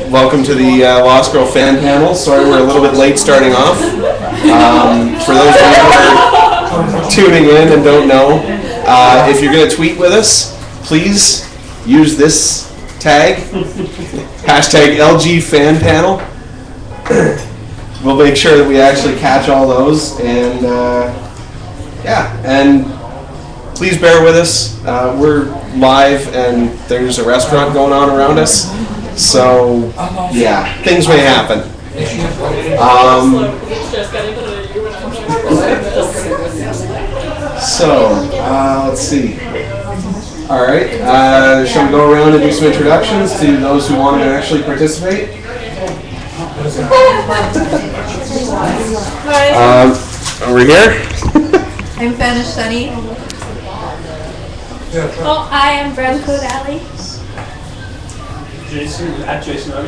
Welcome to the Lost Girl fan panel. Sorry we're a little bit late starting off. For those of you who are tuning in and don't know, if you're going to tweet with us, please use this tag, hashtag LG fan panel. We'll make sure that we actually catch all those, and and please bear with us. We're live and there's a restaurant going on around us, so yeah, things may happen. Let's see. All right, shall we go around and do some introductions to those who want to actually participate? Over here. I'm Spanish Sunny. Oh, I am Brown Coat Alley. Jason, at Jason You're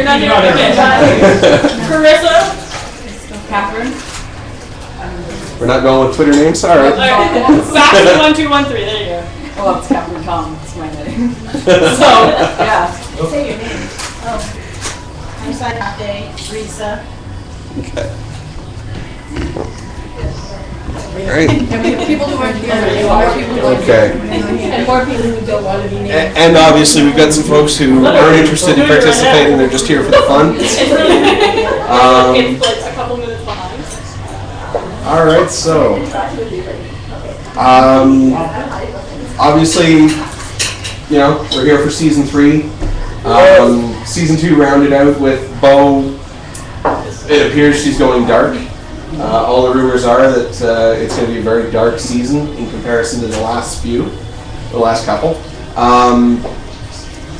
not here? Okay. Carissa. Catherine. We're not going with Twitter names? All right. Saxon1213, there you go. Well, it's Catherine Tom, it's my name. So, yeah. Say your name. Oh. I'm Sayate, Risa. Okay. All right. And we have people who aren't here. More people who aren't Okay. And more people who don't want to be named. And obviously we've got some folks who aren't interested in participating, they're just here for the fun. it's like a couple minutes behind. All right, so obviously, you know, we're here for season 3. Season 2 rounded out with Bo. It appears she's going dark. All the rumors are that it's going to be a very dark season in comparison to the last couple.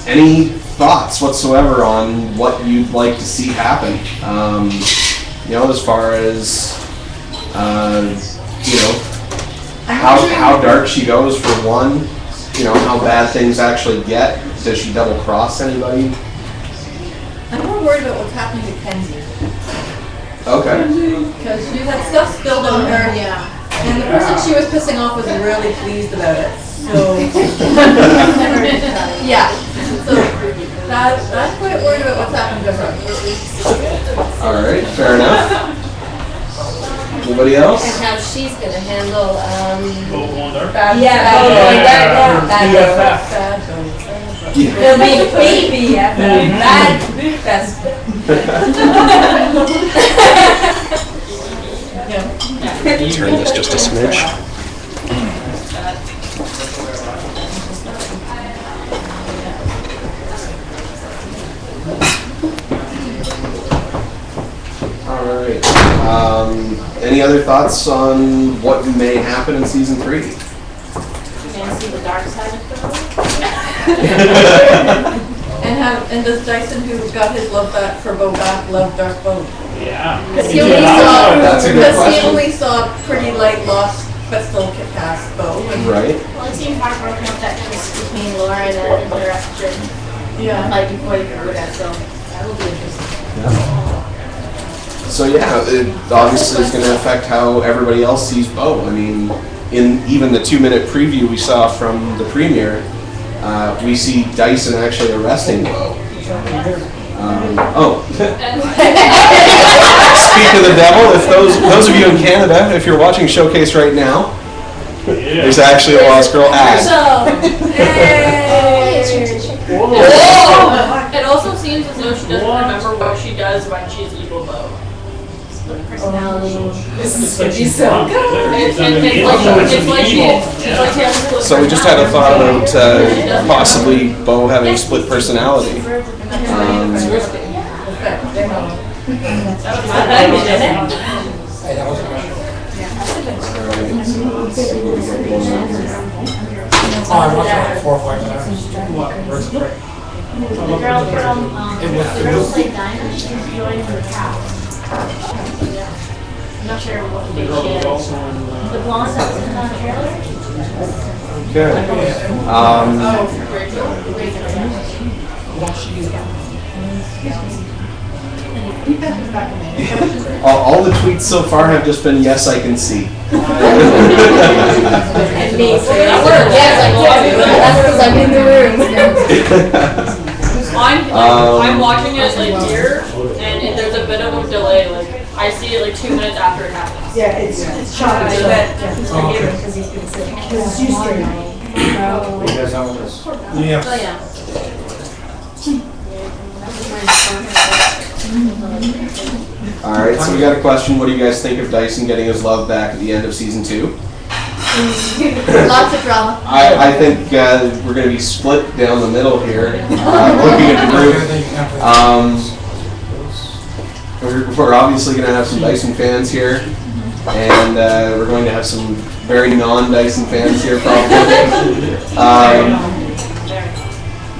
Any thoughts whatsoever on what you'd like to see happen? You know, as far as you know, how dark she goes for one. You know, how bad things actually get. Does she double cross anybody? I'm more worried about what's happening to Kenzi. Okay. Because she had stuff spilled on her. Yeah. And the person she was pissing off was really pleased about it. So, yeah. So, I'm quite worried about what's happened to her. All right, fair enough. Anybody else? And how she's going to handle Bad There'll be a baby after bad best. Turn this just a smidge. All right. Any other thoughts on what may happen in season 3? You can see the dark side of the And does Dyson, who got his love back for Bo back, love Dark Bo? Yeah. Because he That's a good question. only saw pretty light loss, but still kicked past Bo. Right. Well, it seemed heartbroken with that kiss between Laura and the interaction. Yeah. Like before you could that, so that will be interesting. So yeah, it obviously is going to affect how everybody else sees Bo. I mean, in even the 2-minute preview we saw from the premiere, we see Dyson actually arresting Bo. Speak of the devil, if those of you in Canada, if you're watching Showcase right now, there's actually a Lost Girl ad. It also seems as though she doesn't remember what she does when she's evil Bo. Personality. This is going to be so good. It's like she has split So we just had a thought about possibly Bo having split personality. The girl played Diamond, she's joining the cow. I'm not sure what the date she is. The blonde that was in the trailer? Okay. All the tweets so far have just been, yes, I can see. And me, so yes, that's because I'm in the room. I'm watching it like here, and there's a bit of a delay. Like I see it like 2 minutes after it happens. Yeah, it's shocking. I bet he's forgiven because he's been sick. It's used to it. Yeah. Oh, yeah. All right, so we got a question. What do you guys think of Dyson getting his love back at the end of season 2? Lots of drama. I think we're going to be split down the middle here. Looking at the group, we're obviously going to have some Dyson fans here, and we're going to have some very non-Dyson fans here probably.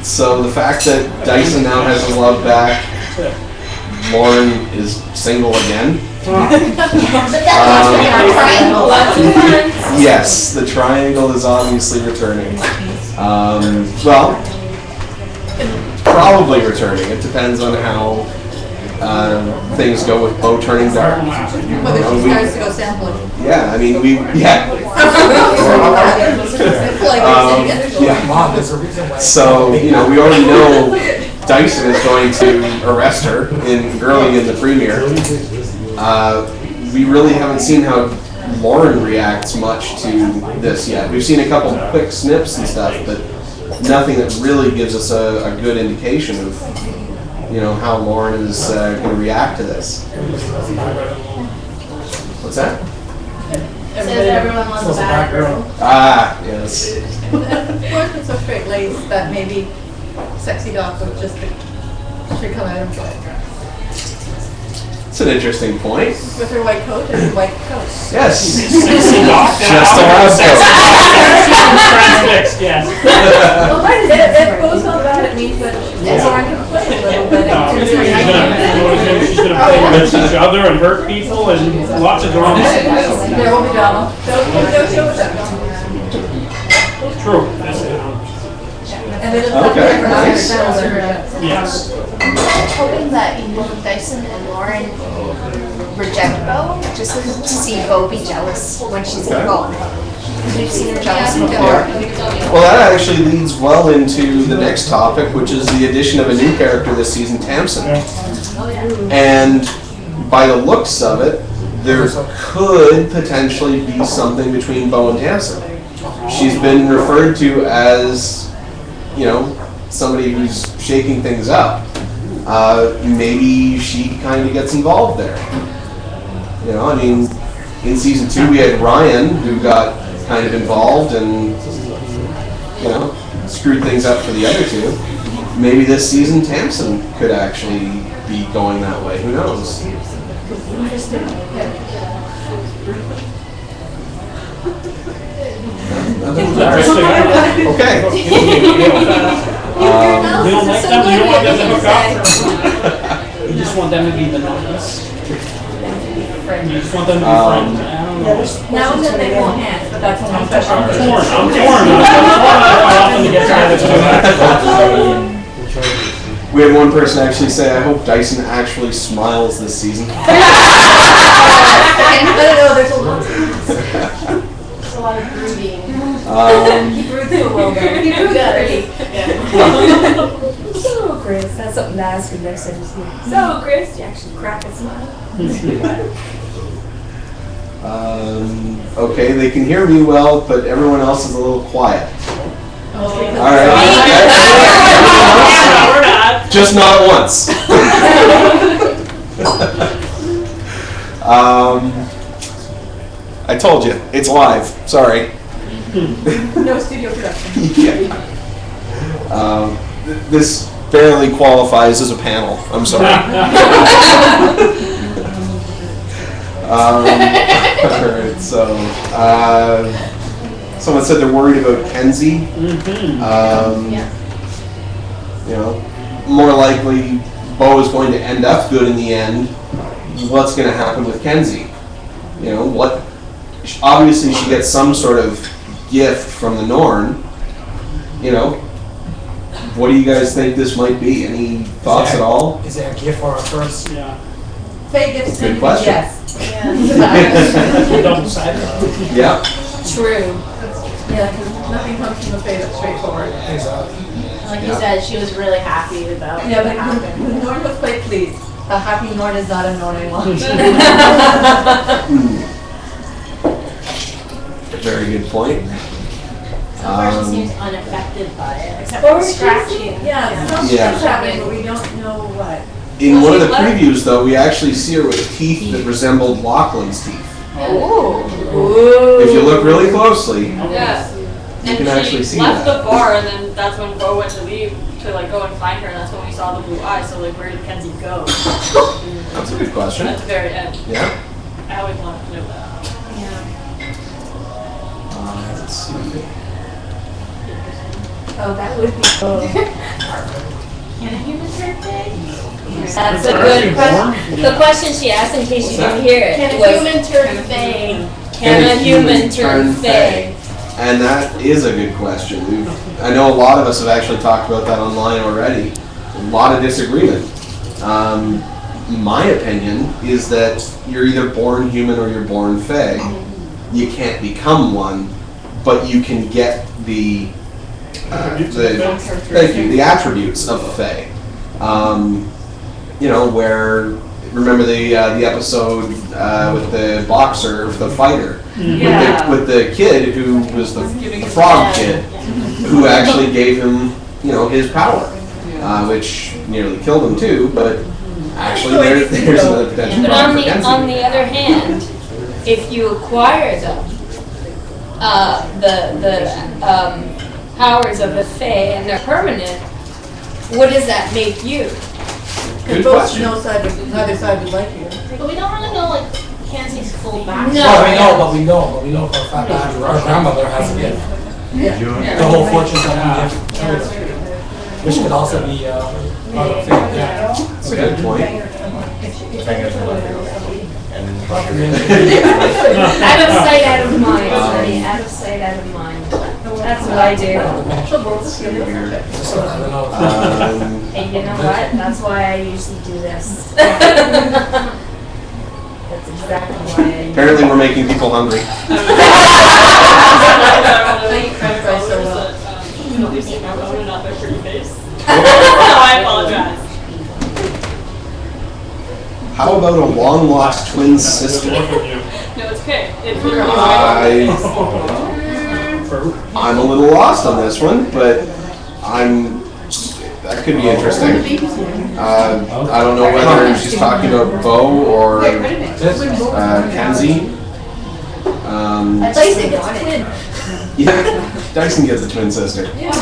So the fact that Dyson now has his love back, Lauren is single again. But that was triangle. Yes, the triangle is obviously returning. Well, probably returning. It depends on how things go with Bo turning dark. Whether she starts to go sampling. Yeah, I mean, So, we already know Dyson is going to arrest her early in the premiere. We really haven't seen how Lauren reacts much to this yet. We've seen a couple quick snips and stuff, but nothing that really gives us a good indication of, how Lauren is going to react to this. What's that? Says everyone wants a bad girl. Ah, yes. Lauren's been so straight-laced that maybe Sexy Doc would just should come out and play. It's an interesting point. With her white coat and white coat. Yes. Just a lab coat. Transfixed, yes. Well, it goes on that, it means that Lauren can play a little bit. She's gonna play against each other and hurt people and lots of drama. There will be drama. They'll show us that. True. And then it's Okay, nice. Yes. Hoping that both Dyson and Lauren reject Bo, just to see Bo be jealous when she's involved. Because we've seen her jealous before. Well, that actually leads well into the next topic, which is the addition of a new character this season, Tamsin. And by the looks of it, there could potentially be something between Bo and Tamsin. She's been referred to as, somebody who's shaking things up. Maybe she kind of gets involved there. In season 2 we had Ryan, who got kind of involved and, screwed things up for the other two. Maybe this season Tamsin could actually be going that way. Who knows? Okay. You don't like them, you don't want them to hook up? You just want them to be the nuns? You just want them to be friends? I don't know. Now and then they won't hands, but that's not special. I'm torn on how often to get together. We had one person actually say, I hope Dyson actually smiles this season. I don't know, there's a lot of brooding. He broods so well, though. He broods pretty. So, Chris, that's something to ask you next time you see him. So, Chris, you actually crack a smile. Okay, they can hear me well, but everyone else is a little quiet. All right. We're not. Just not once. I told you, it's live. Sorry. No studio production. Yeah. This barely qualifies as a panel. I'm sorry. All right, so someone said they're worried about Kenzi. More likely Bo is going to end up good in the end. What's going to happen with Kenzi? Obviously she gets some sort of gift from the Norn. What do you guys think this might be? Any thoughts at all? Is it a gift for our first? Yeah. Faye gets Good question. Yes. Double-sided. Yeah. True. Yeah, because nothing comes from the Faye that's straightforward. Like you Yeah. said, she was really happy about Yeah, what but happened. Norn was quite pleased. A happy Norn is not a Norn any longer. Very good point. So far, she seems unaffected by it, except Or for she's- scratching. Yeah, something's Yeah. happening, but we don't know what. In one of the previews, though, we actually see her with teeth that resembled Lachlan's teeth. If you look really closely, Yeah. you can And actually see she left that. the bar, and then that's when Bo went to leave to like go and find her, and that's when we saw the blue eyes. So like, where did Kenzi go? That's a good question. At the very end. Yeah. I always wanted to know that. Let's see. Oh, that would be cool. Can a human turn big? That's a good question. The question she asked, in case you didn't hear it, Can a was, human turn Faye? can a human turn Faye? And that is a good question. I know a lot of us have actually talked about that online already. A lot of disagreement. My opinion is that you're either born human or you're born Fae. You can't become one, but you can get the attributes of a Fae. You know, where remember the episode with the boxer, the fighter, with the kid who was the frog kid, who actually gave him, you know, his power, which nearly killed him too. But actually, there's another potential But problem for on Kenzi. the other hand, if you acquire them, the powers of the Fae and they're permanent, what does that make you? Good Both question. neither side would like you. But we don't really know like Kenzi's full backstory. No. Well, we know for a fact that our grandmother has a gift. The whole fortune telling gift. Which could also be part of it. Yeah. That's a good point. Out of sight, out of mind, honey. Out of sight, out of mind. That's what I do. Just, I don't know. And you know what? That's why I usually do this. That's exactly why I do. Apparently, we're making people hungry. Not their pretty face. I apologize. How about a long lost twin sister? No, it's okay. It's I'm a little lost on this one, but that could be interesting. I don't know whether she's talking about Bo or Kenzi. Dyson gets a twin. Yeah, Dyson gets a twin sister. Yeah.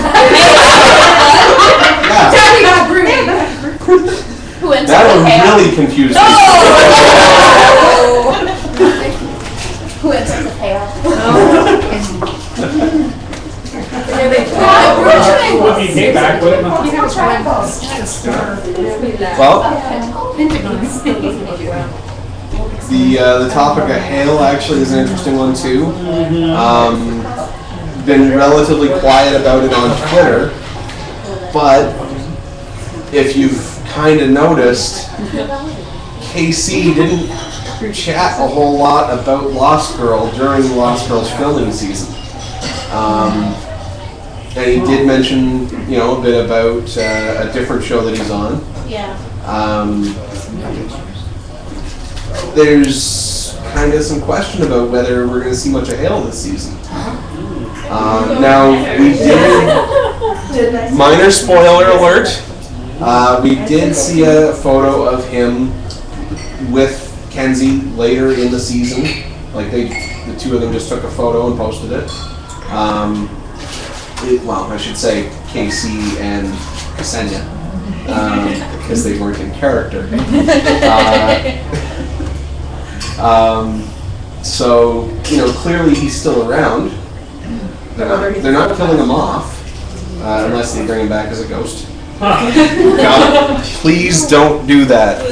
Who ends That up would with Hale? really confuse me. Who ends up with Hale? Would be paid back, wouldn't it? Well, the topic of Hale actually is an interesting one too. Been relatively quiet about it on Twitter, but if you've kind of noticed, KC didn't chat a whole lot about Lost Girl during Lost Girl's filming season. And he did mention, you know, a bit about a different show that he's on. Yeah. There's kind of some question about whether we're going to see much of Hale this season. Now, we did, minor spoiler alert, we did see a photo of him with Kenzi later in the season. Like the two of them just took a photo and posted it. Well, I should say KC and Ksenia, because they weren't in character. So, you know, clearly he's still around. They're not killing him off, unless they bring him back as a ghost. God, please don't do that.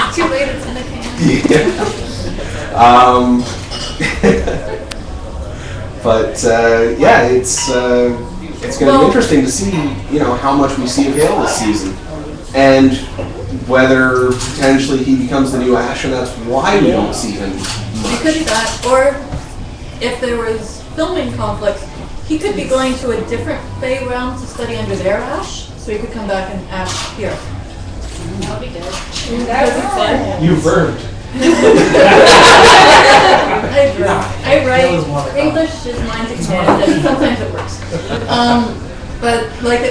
It's too late, it's in the can. But yeah, it's going to be interesting to see, you know, how much we see of Hale this season. And whether potentially he becomes the new Ash, and that's why we don't see him It much. could be that, or if there was filming conflicts, he could be going to a different Fae realm to study under their Ash, so he could come back and Ash here. That would be good. That would be fun. You verbed. I write English is mine to command, and sometimes it works. But like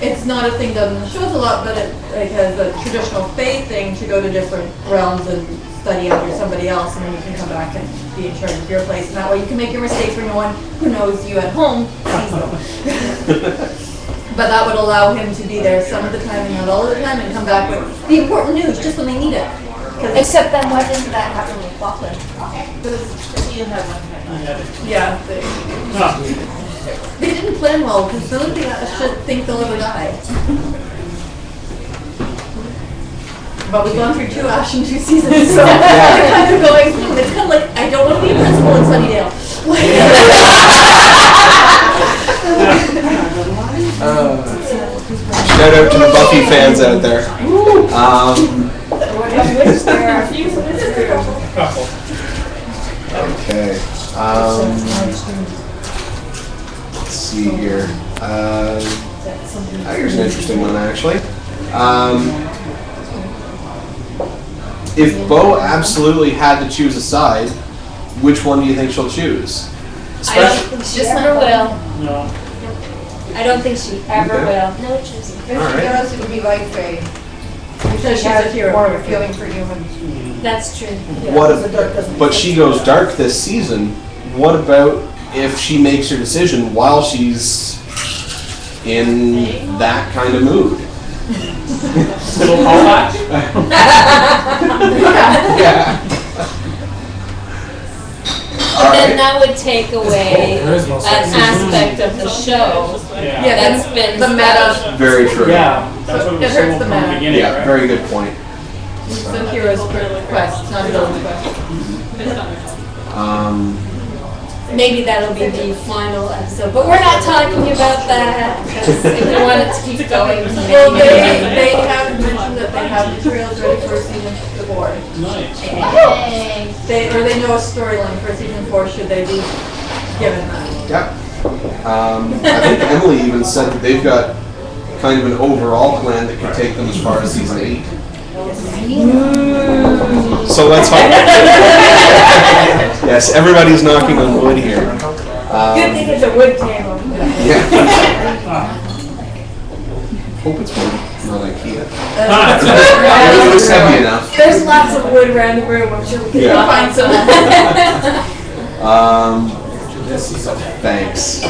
it's not a thing done in the shows a lot, but it like has a traditional Fae thing to go to different realms and study under somebody else, and then you can come back and be in charge of your place. And that way you can make your mistakes where no one who knows you at home sees them. But that would allow him to be there some of the time and not all of the time, and come back with the important news just when they need it. Except then why doesn't that happen with Bachman? Yeah, they didn't plan well, because nobody should think they'll ever die. But we've gone through 2 Ash in 2 seasons, so they're kind of going, it's kind of like, I don't want to be a principal in Sunnydale. Shout out to the Buffy fans out there. Okay. Let's see here. Here's an interesting one, actually. If Bo absolutely had to choose a side, which one do you think she'll choose? I don't think she ever will. No. I don't think she ever Okay. will. No choosing. All right. It would be like Faye. Because she's a hero. More of a feeling for humans. That's true. What if, but she goes dark this season. What about if she makes her decision while she's in that kind of mood? Little callback. Yeah. But then that would take away There is no an sex. aspect of the show Yeah. that's been the meta. Very true. Yeah, that's what we It were hurts saying the from man. the beginning, Yeah, right? very good point. So hero's quest, not villain's quest. Maybe that'll be the final episode, but we're not talking about that because if we want it to keep going. Well, they have mentioned that they have materials ready for season 4. Nice. They know a storyline for season 4 should they be given that. Yep. I think Emily even said that they've got kind of an overall plan that could take them as far as season 8. So let's hope. Yes, everybody's knocking on wood here. Good thing it's a wood table. Yeah. Hope it's wood, not IKEA. It looks heavy enough. There's lots of wood around the room. I'm sure we can Yeah. find some. Thanks.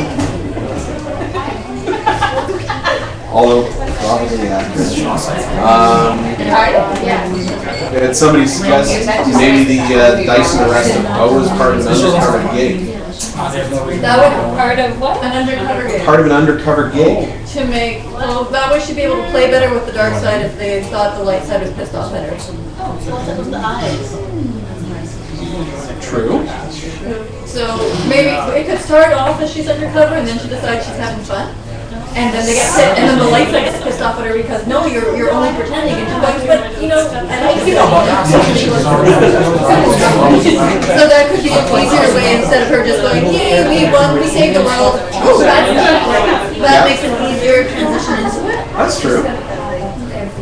Although, probably accurate. And somebody suggests maybe the Dyson arrest of Bo is part of an undercover gig. That would Part of what? an undercover game Part of an undercover gig. to make. Well, that way she'd be able to play better with the dark side if they thought the light side was pissed off at her. True. So maybe it could start off as she's undercover and then she decides she's having fun. And then they get pissed, and then the light side gets pissed off at her because no, you're only pretending. And she's like, but you know, I like you. So that could be an easier way instead of her just going, yay, we won, we saved the world. Oh, that makes an easier transition into it. That's true.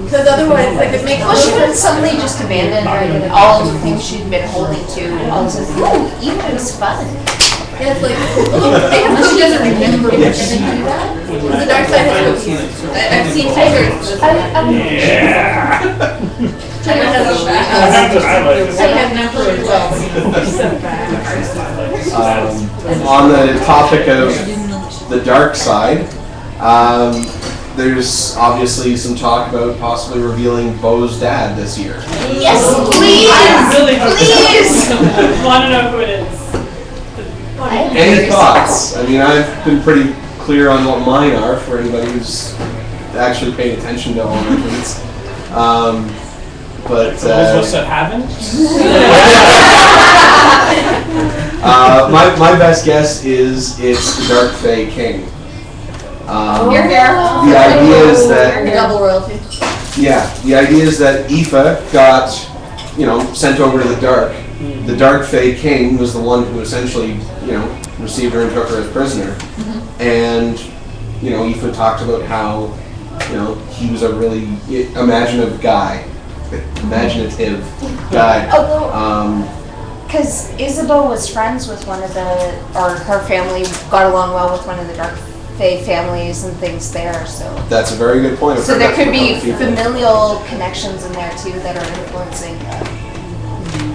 Because otherwise, like, it makes. Well, she would suddenly just abandon all of the things she'd been holding to. All of a sudden, ooh, even it was fun. Yeah, it's like, she doesn't remember when she didn't do that. Because the dark side has cookies. I've seen tigers. Tiger has a I have an emperor as well. On the topic of the dark side, there's obviously some talk about possibly revealing Bo's dad this year. Yes, please! Really Please! want to know who it is. Any thoughts? I mean, I've been pretty clear on what mine are for anybody who's actually paying attention to all my tweets. But For those of us that haven't, my best guess is it's the Dark Fae King. You're here. The idea is that Double royalty. Yeah, the idea is that Aoife got, sent over to the Dark. The Dark Fae King was the one who essentially, received her and took her as prisoner. And, Aoife talked about how, he was a really imaginative guy. Although, because Isabeau was friends with one of her family got along well with one of the Dark Fae families and things there, so. That's a very good point. So there could be familial connections in there too that are influencing.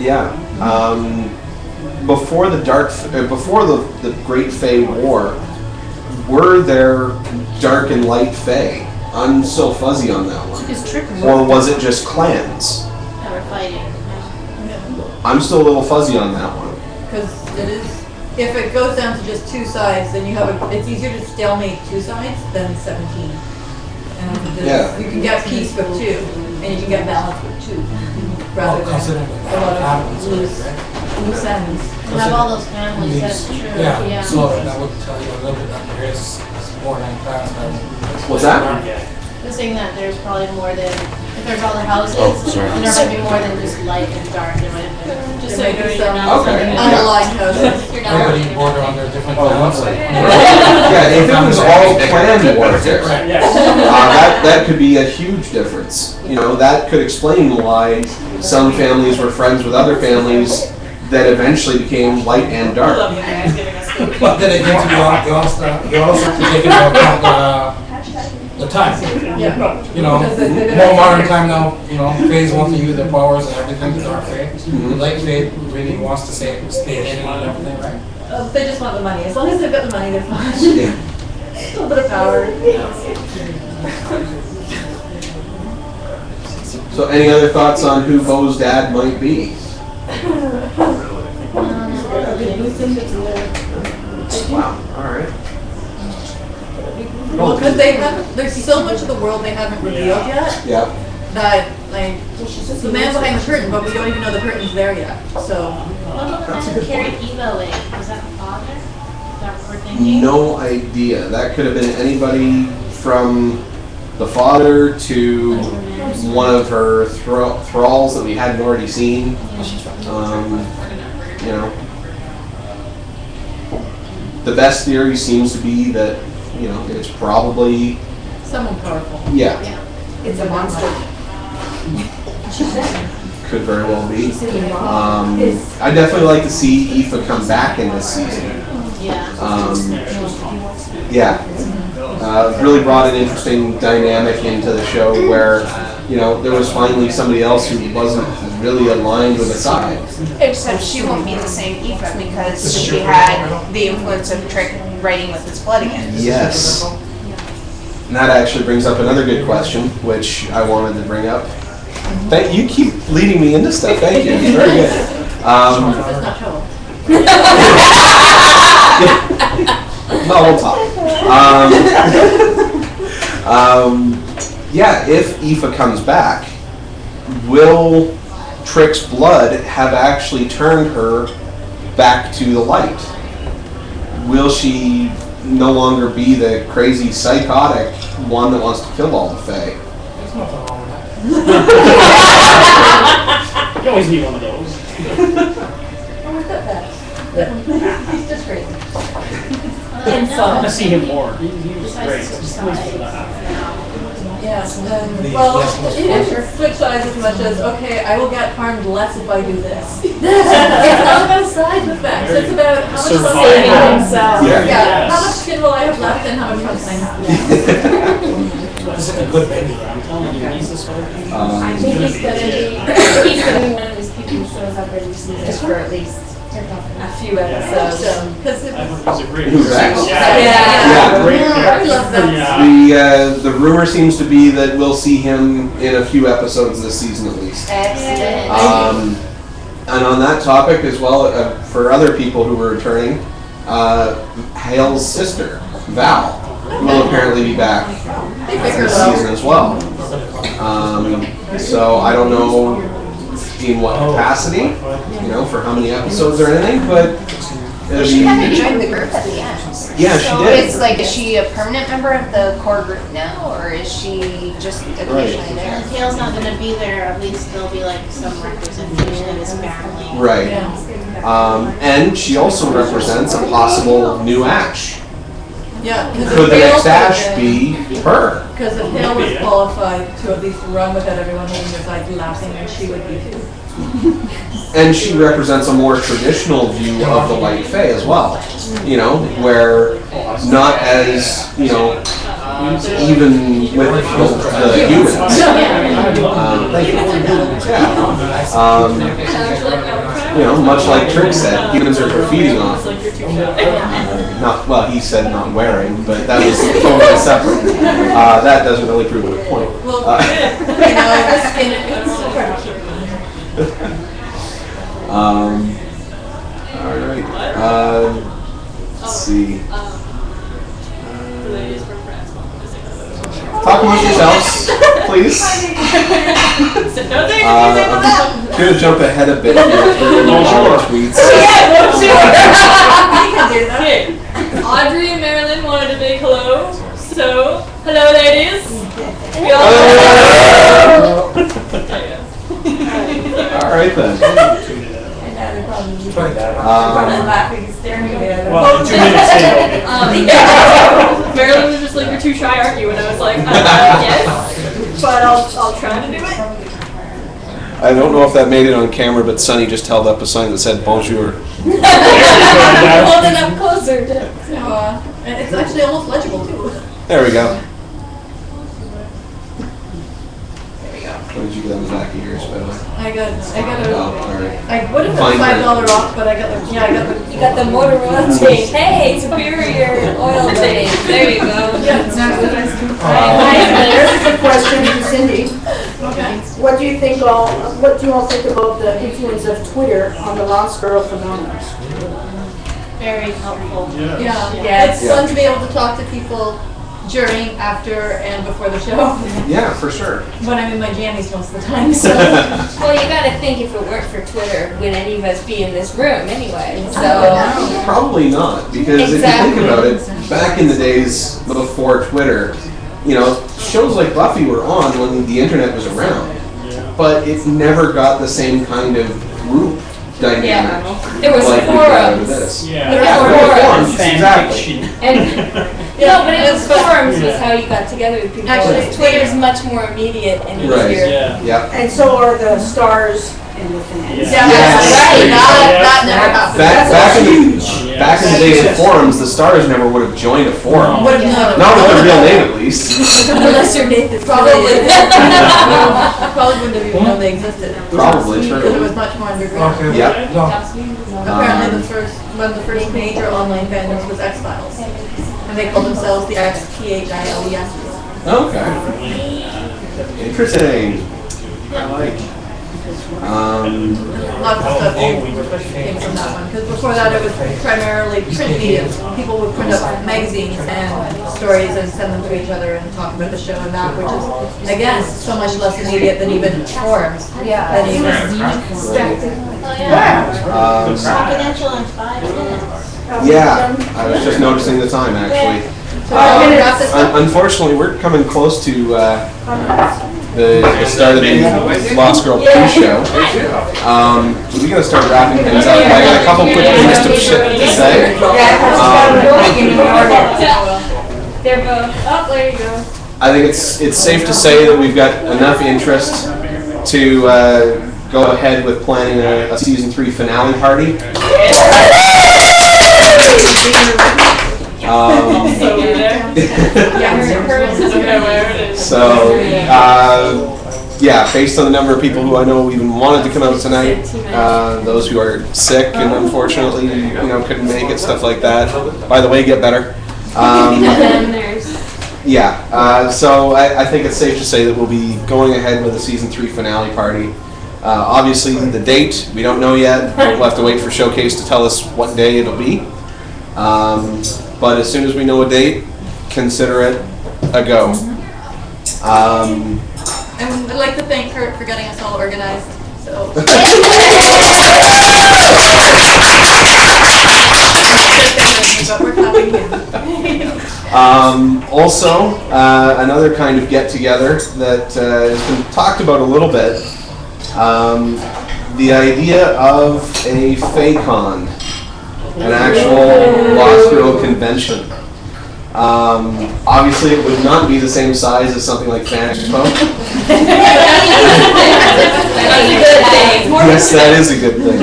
Yeah. Before the Great Fae War, were there dark and light Fae? I'm so fuzzy on that one. Or was it just clans? That were fighting. I'm still a little fuzzy on that one. Because if it goes down to just two sides, then it's easier to stalemate two sides than 17. And you can get peace with two, and you can get balance with two, rather than a lot of loose ends. You have all those families, that's true. Yeah, so that would tell you a little bit that there is more than class. What's that? The thing that there's probably more than, if there's all the houses, sorry. there might be more than just light and dark. There might have been, just so There might you're be some not Okay. unaligned houses. You're not Everybody looking border on their different ones. Yeah, if it was all clan warfare, Yes. that could be a huge difference. That could explain why some families were friends with other families that eventually became light and dark. Love you guys giving us food. But then again, you also have to take into account the time. Yeah. More modern time now, Fays want to use their powers and everything, the Dark Fae. Light Fae really wants to stay hidden and everything, right? They just want the money. As long as they've got the money, they're fine. A little bit of power. So any other thoughts on who Beau's dad might be? Wow, alright. Well, because there's so much of the world they haven't revealed yet, Yeah. that, it's the man behind the curtain, but we don't even know the curtain's there yet, so. What about the man who carried Eva away? Was that the father? Is that what we're thinking? No idea. That could have been anybody from the father to one of her thralls that we hadn't already seen. The best theory seems to be that, it's probably, Someone powerful. yeah, It's a monster. could very well be. I'd definitely like to see Aoife come back in this season. Yeah. Really brought an interesting dynamic into the show where, there was finally somebody else who wasn't really aligned with the side. Except she won't be the same Aoife because she had the influence of Trick writing with his blood again. Yes. And that actually brings up another good question, which I wanted to bring up. You keep leading me into stuff, thank you, very good. It's not trouble. No, we'll talk. If Aoife comes back, will Trick's blood have actually turned her back to the light? Will she no longer be the crazy psychotic one that wants to kill all the Fae? There's nothing wrong with that. You always need one of those. Oh, we've got that. He's just crazy. I want to see him more. He was great. Just please put that out. Yeah, well, he didn't switch sides as much as, okay, I will get harmed less if I do this. It's not about side effects, it's about how much Survival. himself. Yeah. How much skin will I have left and how much trust I have. This is a good baby. I'm telling you, he's the sort of thing. I think he's gonna be one of those people who shows up every season for at least a few episodes. Because I heard he's a great Who's that? Yeah. Great I character. love that. The rumor seems to be that we'll see him in a few episodes this season at least. Excellent. And on that topic as well, for other people who were returning, Hale's sister, Val, will apparently be back this season as well. So I don't know in what capacity, for how many episodes or anything, but it'll She be. had to join the group at the end. Yeah, she So did. it's like, is she a permanent member of the core group now, or is she just occasionally there? And Hale's not gonna be there, at least there'll be like some representation of his family. Right. And she also represents a possible new Ash. Yeah. Could the next Ash be her? Because if Hale was qualified to at least run with it, everyone was like laughing, and she would be too. And she represents a more traditional view of the Light Fae as well. You know, where not as, you know, even with the humans. You know, much like Trick said, humans are feeding off. Not, well, he said not wearing, but that was totally separate. That doesn't really prove a point. Well, you know, the skin, all right. Let's see. Talk amongst yourselves, please. I'm gonna jump ahead a bit here through all the tweets. Hey, Audrey and Marilyn wanted to make hello. So, hello ladies. All right then. Well, in 2 minutes, Marilyn was just like, you're too shy, aren't you? And I was like, yes, but I'll try to do it. I don't know if that made it on camera, but Sonny just held up a sign that said bonjour. Hold it up closer. and it's actually almost legible too. There we go. What did you get on the back of yours, by the way? I got Oh, a, all right. I would have Fine been print. $5 off, but I got the, You got the Motorola tape. Hey, superior oil tape. There you go. There's a question to Cindy. okay. What do you all think about the influence of Twitter on the Lost Girl phenomenon? Very helpful. Yeah, it's fun to be able to talk to people during, after, and before the show. Yeah, for sure. When I'm in my jammies most of the time, so. Well, you gotta think if it weren't for Twitter, would any of us be in this room anyway? So, Probably not, because Exactly. if you think about it, back in the days before Twitter, you know, shows like Buffy were on when the internet was around, but it never got the same kind of group dynamic. yeah, there was like we got out of forums. this. Yeah. There Yeah, were forums, Fan exactly. fiction. And no, but it was forums was how you got together with people. Actually, Twitter's much more immediate and Right. easier. Yeah. Yep. And so are the stars and the fans. Yeah. Yes. Right, Yeah. that never happened. Back in the days of forums, the stars never would have joined a forum. Would have never. Not with their real name, at least. Unless your name is Probably. Probably wouldn't have even known they existed. Probably Because it true. was much more underground. Okay. Yep. No. Apparently one of the first major online fandoms was X-Files. And they called themselves the XPHILES. Okay. Interesting. I like. Lots of stuff came from that one. Because before that it was primarily print media. People would print up magazines and stories and send them to each other and talk about the show and that, which is, again, so much less immediate than even forums. Yeah. Than even Confidential in 5 minutes. Yeah, I was just noticing the time actually. So we're gonna wrap this up. Unfortunately, we're coming close to the start of the Lost Girl pre-show. So we're gonna start wrapping things up. I got a couple quick things to say. They're both. Oh, there you go. I think it's safe to say that we've got enough interest to go ahead with planning a season 3 finale party. So, yeah, based on the number of people who I know even wanted to come out tonight, those who are sick and unfortunately, couldn't make it, stuff like that. By the way, get better. Yeah, so I think it's safe to say that we'll be going ahead with the season 3 finale party. Obviously, the date, we don't know yet. We'll have to wait for Showcase to tell us what day it'll be. But as soon as we know a date, consider it a go. And I'd like to thank Kurt for getting us all organized. So. But we're clapping Also, another kind of get-together that has been talked about a little bit. The idea of a FACon, an actual Lost Girl convention. Obviously, it would not be the same size as something like Fan Expo. Yes, that is a good thing.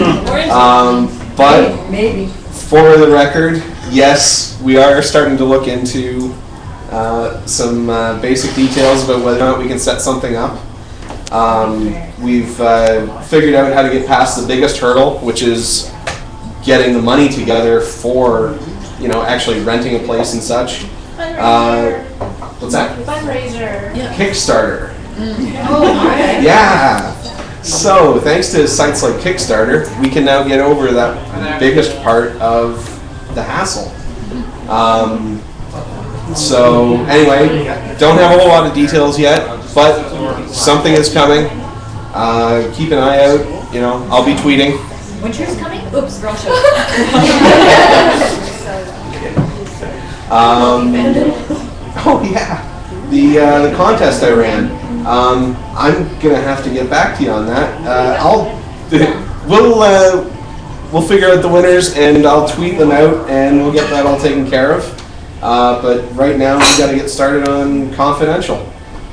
But Maybe. for the record, yes, we are starting to look into some basic details about whether or not we can set something up. We've figured out how to get past the biggest hurdle, which is getting the money together for, actually renting a place and such. What's that? Fundraiser. Kickstarter. Oh, okay. Yeah. So thanks to sites like Kickstarter, we can now get over that biggest part of the hassle. So anyway, don't have a whole lot of details yet, but something is coming. Keep an eye out. I'll be tweeting. Winter's coming? Oops, wrong show. Oh yeah, the contest I ran. I'm gonna have to get back to you on that. We'll figure out the winners and I'll tweet them out and we'll get that all taken care of. But right now we got to get started on confidential.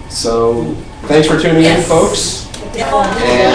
So thanks for tuning in, folks. And.